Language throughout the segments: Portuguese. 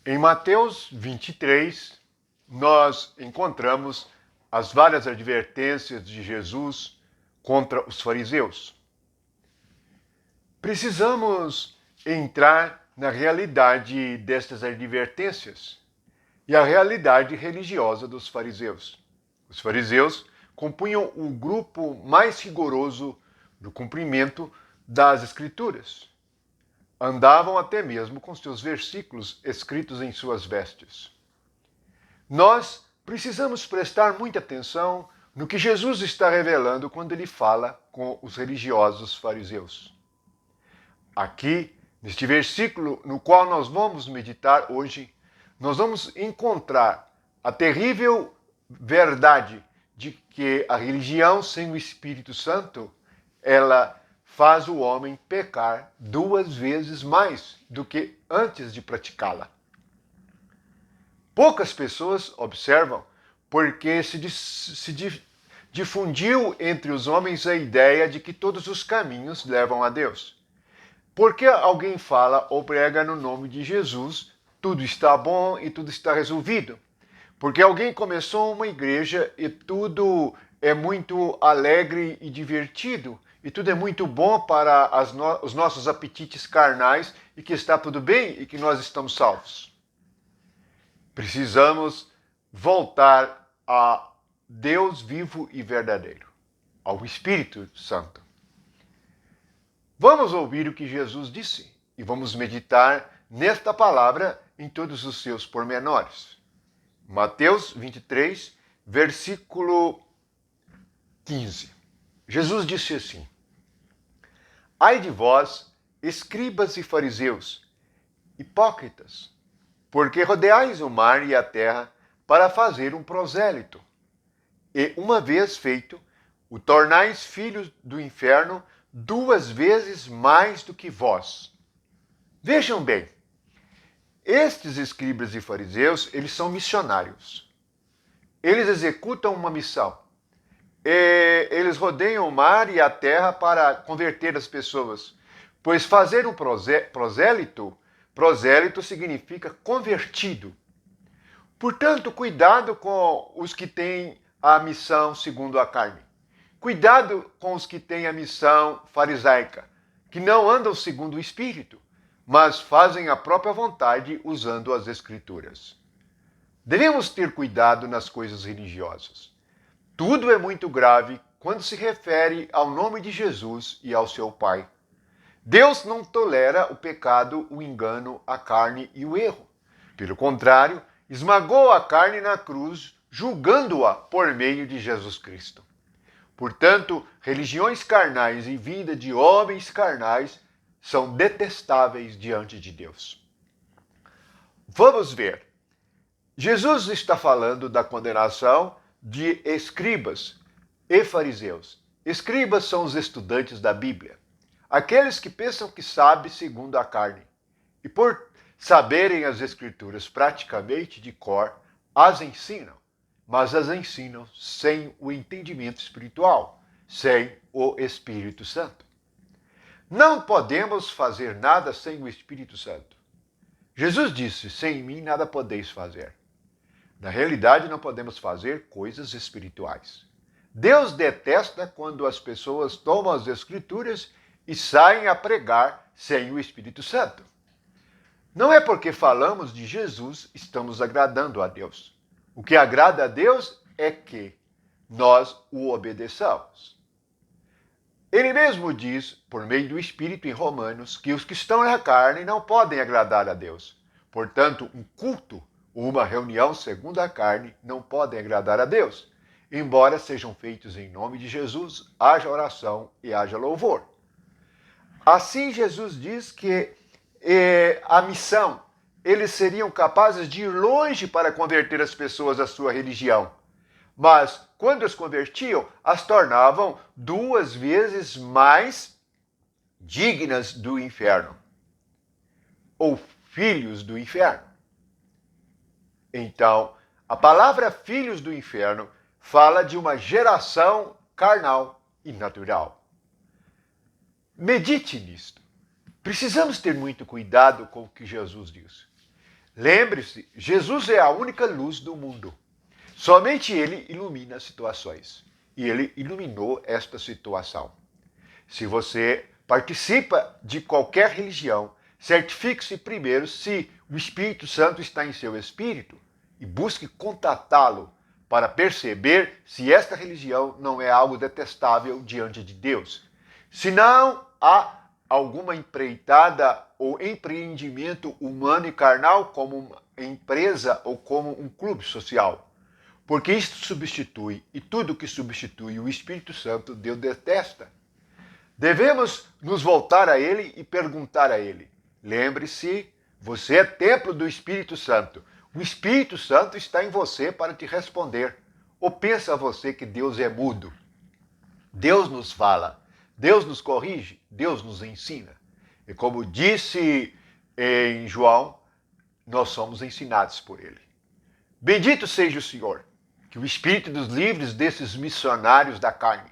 Em Mateus 23, nós encontramos as várias advertências de Jesus contra os fariseus. Precisamos entrar na realidade destas advertências e a realidade religiosa dos fariseus. Os fariseus compunham o grupo mais rigoroso do cumprimento das Escrituras. Andavam até mesmo com seus versículos escritos em suas vestes. Nós precisamos prestar muita atenção no que Jesus está revelando quando ele fala com os religiosos fariseus. Aqui, neste versículo no qual nós vamos meditar hoje, nós vamos encontrar a terrível verdade de que a religião sem o Espírito Santo, ela faz o homem pecar 2 vezes mais do que antes de praticá-la. Poucas pessoas observam porque se difundiu entre os homens a ideia de que todos os caminhos levam a Deus. Porque alguém fala ou prega no nome de Jesus, tudo está bom e tudo está resolvido. Porque alguém começou uma igreja e tudo é muito alegre e divertido, e tudo é muito bom para os nossos apetites carnais, e que está tudo bem e que nós estamos salvos. Precisamos voltar a Deus vivo e verdadeiro, ao Espírito Santo. Vamos ouvir o que Jesus disse e vamos meditar nesta palavra em todos os seus pormenores. Mateus 23, versículo 15. Jesus disse assim: Ai de vós, escribas e fariseus, hipócritas, porque rodeais o mar e a terra para fazer um prosélito. E, uma vez feito, o tornais filhos do inferno 2 vezes mais do que vós. Vejam bem, estes escribas e fariseus, eles são missionários. Eles executam uma missão. Eles rodeiam o mar e a terra para converter as pessoas. Pois fazer um prosélito significa convertido. Portanto, cuidado com os que têm a missão segundo a carne. Cuidado com os que têm a missão farisaica, que não andam segundo o Espírito, mas fazem a própria vontade usando as Escrituras. Devemos ter cuidado nas coisas religiosas. Tudo é muito grave quando se refere ao nome de Jesus e ao seu Pai. Deus não tolera o pecado, o engano, a carne e o erro. Pelo contrário, esmagou a carne na cruz, julgando-a por meio de Jesus Cristo. Portanto, religiões carnais e vida de homens carnais são detestáveis diante de Deus. Vamos ver. Jesus está falando da condenação de escribas e fariseus. Escribas são os estudantes da Bíblia, aqueles que pensam que sabem segundo a carne, e por saberem as Escrituras praticamente de cor, as ensinam, mas as ensinam sem o entendimento espiritual, sem o Espírito Santo. Não podemos fazer nada sem o Espírito Santo. Jesus disse: sem mim nada podeis fazer. Na realidade, não podemos fazer coisas espirituais. Deus detesta quando as pessoas tomam as Escrituras e saem a pregar sem o Espírito Santo. Não é porque falamos de Jesus estamos agradando a Deus. O que agrada a Deus é que nós o obedeçamos. Ele mesmo diz, por meio do Espírito em Romanos, que os que estão na carne não podem agradar a Deus. Portanto, um culto ou uma reunião segundo a carne não podem agradar a Deus. Embora sejam feitos em nome de Jesus, haja oração e haja louvor. Assim, Jesus diz que a missão, eles seriam capazes de ir longe para converter as pessoas à sua religião. Mas, quando as convertiam, as tornavam 2 vezes mais dignas do inferno, ou filhos do inferno. Então, a palavra filhos do inferno fala de uma geração carnal e natural. Medite nisto. Precisamos ter muito cuidado com o que Jesus diz. Lembre-se, Jesus é a única luz do mundo. Somente ele ilumina as situações. E ele iluminou esta situação. Se você participa de qualquer religião, certifique-se primeiro se o Espírito Santo está em seu espírito e busque contatá-lo para perceber se esta religião não é algo detestável diante de Deus. Se não há alguma empreitada ou empreendimento humano e carnal como uma empresa ou como um clube social. Porque isto substitui, e tudo que substitui o Espírito Santo, Deus detesta. Devemos nos voltar a Ele e perguntar a Ele. Lembre-se, você é templo do Espírito Santo. O Espírito Santo está em você para te responder. Ou pensa você que Deus é mudo? Deus nos fala, Deus nos corrige, Deus nos ensina. E como disse em João, nós somos ensinados por Ele. Bendito seja o Senhor, que o Espírito nos livre desses missionários da carne,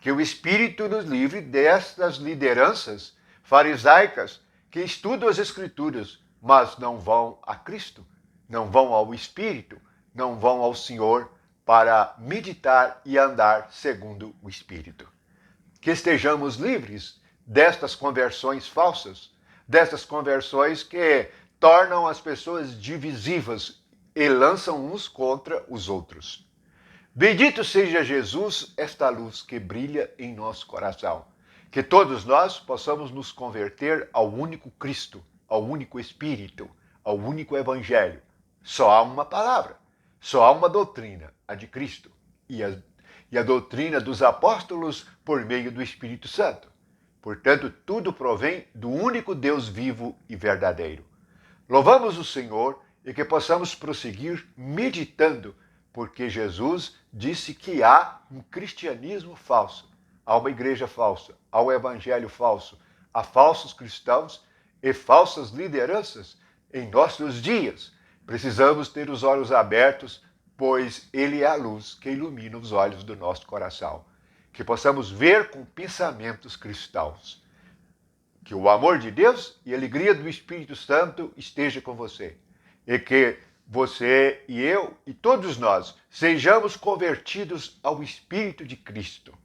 que o Espírito nos livre destas lideranças farisaicas que estudam as Escrituras, mas não vão a Cristo, não vão ao Espírito, não vão ao Senhor para meditar e andar segundo o Espírito. Que estejamos livres destas conversões falsas, destas conversões que tornam as pessoas divisivas e lançam uns contra os outros. Bendito seja Jesus, esta luz que brilha em nosso coração. Que todos nós possamos nos converter ao único Cristo, ao único Espírito, ao único Evangelho. Só há uma palavra, só há uma doutrina, a de Cristo, e a doutrina dos apóstolos por meio do Espírito Santo. Portanto, tudo provém do único Deus vivo e verdadeiro. Louvamos o Senhor e que possamos prosseguir meditando, porque Jesus disse que há um cristianismo falso, há uma igreja falsa, há um evangelho falso, há falsos cristãos e falsas lideranças em nossos dias. Precisamos ter os olhos abertos, pois Ele é a luz que ilumina os olhos do nosso coração. Que possamos ver com pensamentos cristãos. Que o amor de Deus e a alegria do Espírito Santo esteja com você. E que você e eu e todos nós sejamos convertidos ao Espírito de Cristo,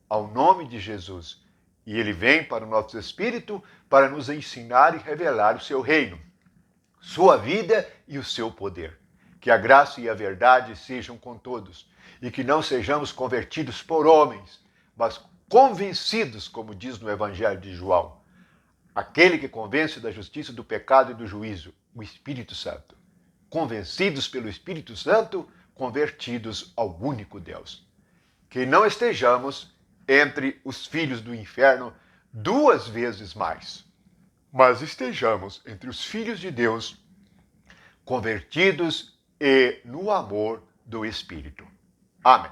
ao nome de Jesus. E Ele vem para o nosso espírito para nos ensinar e revelar o seu reino, sua vida e o seu poder. Que a graça e a verdade sejam com todos e que não sejamos convertidos por homens, mas convencidos, como diz no Evangelho de João. Aquele que convence da justiça, do pecado e do juízo, o Espírito Santo. Convencidos pelo Espírito Santo, convertidos ao único Deus. Que não estejamos entre os filhos do inferno 2 vezes mais, mas estejamos entre os filhos de Deus, convertidos e no amor do Espírito. Amém.